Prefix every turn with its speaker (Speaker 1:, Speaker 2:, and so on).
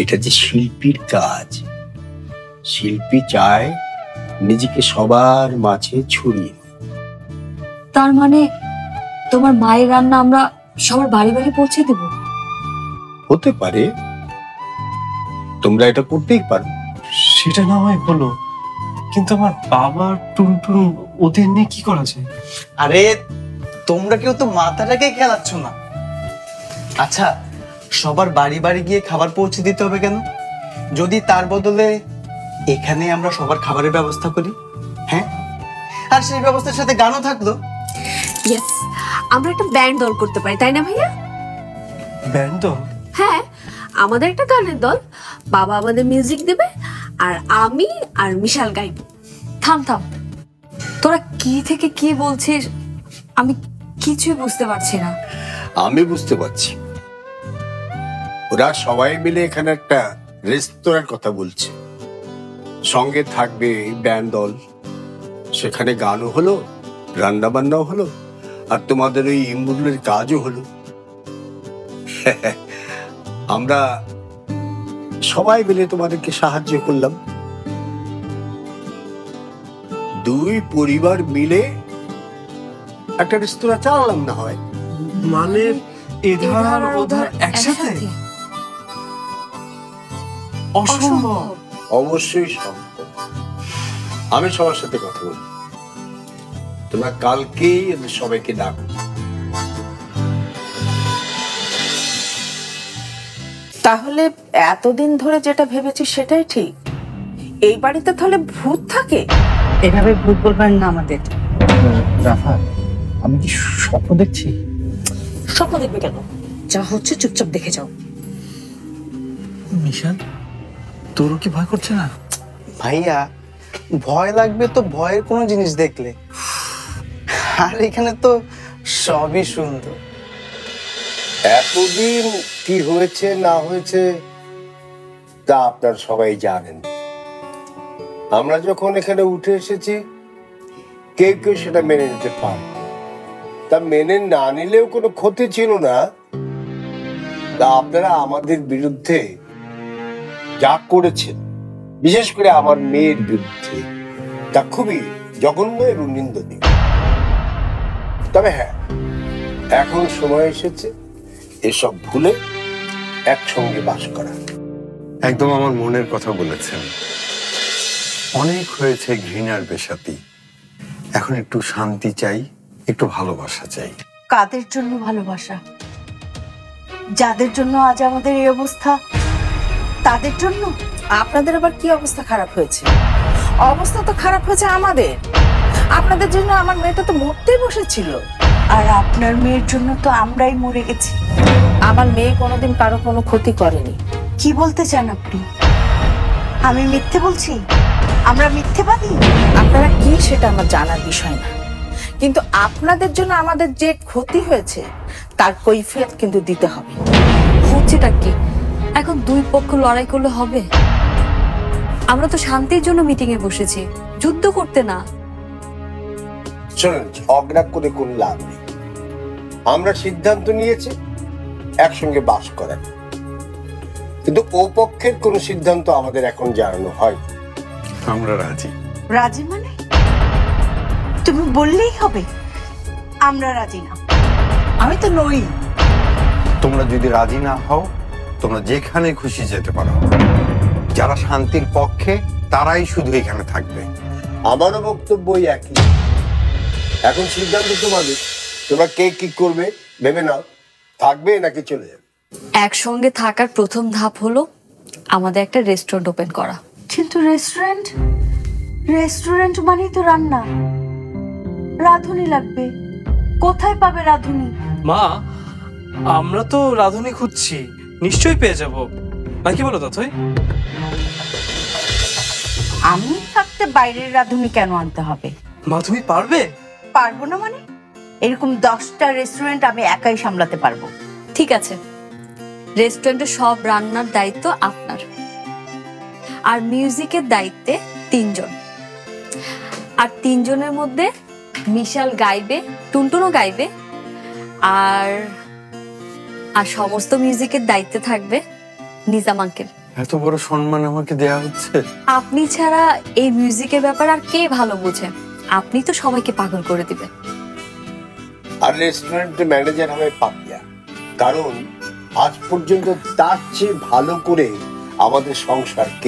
Speaker 1: এটা যে শিল্পীর কাজ। শিল্পী চায় নিজেকে সবার মাঝে ছড়িয়ে।
Speaker 2: তার মানে তোমার মায়ের রান্না আমরা সবার বাড়ি বাড়ি পৌঁছে দেব?
Speaker 1: হতে পারে, তোমরা এটা করতেই পারো।
Speaker 3: সেটা না হয় হলো, কিন্তু আমার বাবা টুনটুন ওদের নিয়ে কি করা যায়?
Speaker 4: আরে তোমরা কেউ তো মাথাটাকে খেলাচ্ছ না। আচ্ছা, সবার বাড়ি বাড়ি গিয়ে খাবার পৌঁছে দিতে হবে কেন? যদি তার বদলে এখানে আমরা সবার খাবারের ব্যবস্থা করি, হ্যাঁ, আর সেই ব্যবস্থার সাথে গানও থাকলো।
Speaker 5: ইয়েস, আমরা একটা ব্যান্ড দল করতে পারি, তাই না ভাইয়া?
Speaker 3: ব্যান্ড দল?
Speaker 5: হ্যাঁ, আমাদের একটা গানের দল, বাবা আমাদের মিউজিক দেবে আর আমি আর মিশাল গাইব।
Speaker 2: থাম থাম, তোরা কি থেকে কি বলছিস আমি কিছুই বুঝতে পারছি না।
Speaker 1: আমি বুঝতে পারছি, ওরা সবাই মিলে এখানে একটা রেস্তোরাঁর কথা বলছে। সঙ্গে থাকবে ব্যান্ড দল, সেখানে গানও হলো, রান্না বান্নাও হলো, আর তোমাদের ওই ইমুলের কাজও হলো। আমরা সবাই মিলে তোমাদেরকে সাহায্য করলাম। দুই পরিবার মিলে একটা রেস্তোরাঁ চালালাম না হয়?
Speaker 3: মানে এধার আর ওধার একসাথে? অসম্ভব।
Speaker 1: অবশ্যই সম্ভব। আমি সবার সাথে কথা বলি, তোমরা কালকেই এদের সবাইকে ডাকো।
Speaker 6: তাহলে এতদিন ধরে যেটা ভেবেছি সেটাই ঠিক? এই বাড়িতে তাহলে ভূত থাকে?
Speaker 7: এভাবে ভূত বলবেন না আমাদের। রাফা, আমি কি স্বপ্ন দেখছি?
Speaker 6: স্বপ্ন দেখবে কেন? যা হচ্ছে চুপচাপ দেখে যাও।
Speaker 7: মিশাল, তোরও কি ভয় করছে না?
Speaker 4: ভাইয়া, ভয় লাগবে তো ভয়ের কোনো জিনিস দেখলে, আর এখানে তো সবই সুন্দর।
Speaker 1: এতদিন কি হয়েছে না হয়েছে তা আপনারা সবাই জানেন। আমরা যখন এখানে উঠে এসেছি, কেউ কেউ সেটা মেনে নিতে পারে, তা মেনে না নিলেও কোনো ক্ষতি ছিল না। তা আপনারা আমাদের বিরুদ্ধে যা করেছেন, বিশেষ করে আমার মেয়ের বিরুদ্ধে, তা খুবই জঘন্য এবং নিন্দনীয়। তবে হ্যাঁ, এখন সময় এসেছে এসব ভুলে একসঙ্গে বাস করা।
Speaker 8: একদম আমার মনের কথা বলেছেন। অনেক হয়েছে ঘৃণার বেশাতি, এখন একটু শান্তি চাই, একটু ভালোবাসা চাই।
Speaker 9: কাদের জন্য ভালোবাসা? যাদের জন্য আজ আমাদের এই অবস্থা, তাদের জন্য?
Speaker 6: আপনাদের আবার কি অবস্থা খারাপ হয়েছে? অবস্থা তো খারাপ হয়েছে আমাদের। আপনাদের জন্য আমার মেয়েটা তো মরতেই বসেছিল।
Speaker 9: আর আপনার মেয়ের জন্য তো আমরাই মরে গেছি।
Speaker 6: আমার মেয়ে কোনোদিন কারো কোনো ক্ষতি করেনি।
Speaker 9: কি বলতে চান আপনি? আমি মিথ্যে বলছি? আমরা মিথ্যেবাদী?
Speaker 6: আপনারা কি সেটা আমার জানার বিষয় না, কিন্তু আপনাদের জন্য আমাদের যে ক্ষতি হয়েছে তার কৈফিয়ত কিন্তু দিতে হবে।
Speaker 2: হচ্ছেটা কি? এখন দুই পক্ষ লড়াই করলে হবে? আমরা তো শান্তির জন্য মিটিং এ বসেছি, যুদ্ধ করতে না।
Speaker 1: শোনেন, ঝগড়া করে কোন লাভ নেই। আমরা সিদ্ধান্ত নিয়েছি একসঙ্গে বাস করার, কিন্তু ও পক্ষের কোন সিদ্ধান্ত আমাদের এখন জানানো হয়।
Speaker 8: আমরা রাজি।
Speaker 9: রাজি মানে? তুমি বললেই হবে? আমরা রাজি না।
Speaker 7: আমি তো নই।
Speaker 8: তোমরা যদি রাজি না হও, তোমরা যেখানে খুশি যেতে পারো। যারা শান্তির পক্ষে তারাই শুধু এখানে থাকবে।
Speaker 1: আমারও বক্তব্যই একই। এখন সিদ্ধান্ত তোমাদের, তোমরা কে কি করবে ভেবে নাও। থাকবে নাকি চলে যাবে?
Speaker 2: একসঙ্গে থাকার প্রথম ধাপ হলো আমাদের একটা রেস্টুরেন্ট ওপেন করা।
Speaker 9: কিন্তু রেস্টুরেন্ট, রেস্টুরেন্ট মানেই তো রান্না, রাঁধুনি লাগবে। কোথায় পাবে রাঁধুনি?
Speaker 3: মা, আমরা তো রাঁধুনি খুঁজছি, নিশ্চয়ই পেয়ে যাব, নাকি বলো তথই?
Speaker 9: আমি থাকতে বাইরের রাঁধুনি কেন আনতে হবে?
Speaker 3: মা, তুমি পারবে?
Speaker 9: পারবো না মানে? এরকম 10টা রেস্টুরেন্ট আমি একাই সামলাতে পারবো।
Speaker 2: ঠিক আছে, রেস্টুরেন্টের সব রান্নার দায়িত্ব আপনার, আর মিউজিকের দায়িত্বে 3 জন। আর 3 জনের মধ্যে মিশাল গাইবে, টুনটুনও গাইবে, আর সমস্ত মিউজিকের দায়িত্বে থাকবে নিজাম আঙ্কেল।
Speaker 8: এত বড় সম্মান আমাকে দেয়া হচ্ছে।
Speaker 2: আপনি ছাড়া এই মিউজিকের ব্যাপার আর কে ভালো বোঝে? আপনি তো সবাইকে পাগল করে দিবেন।
Speaker 1: আর রেস্টুরেন্টের ম্যানেজার হবে পাপিয়া, কারণ আজ পর্যন্ত তার চেয়ে ভালো করে আমাদের সংসারকে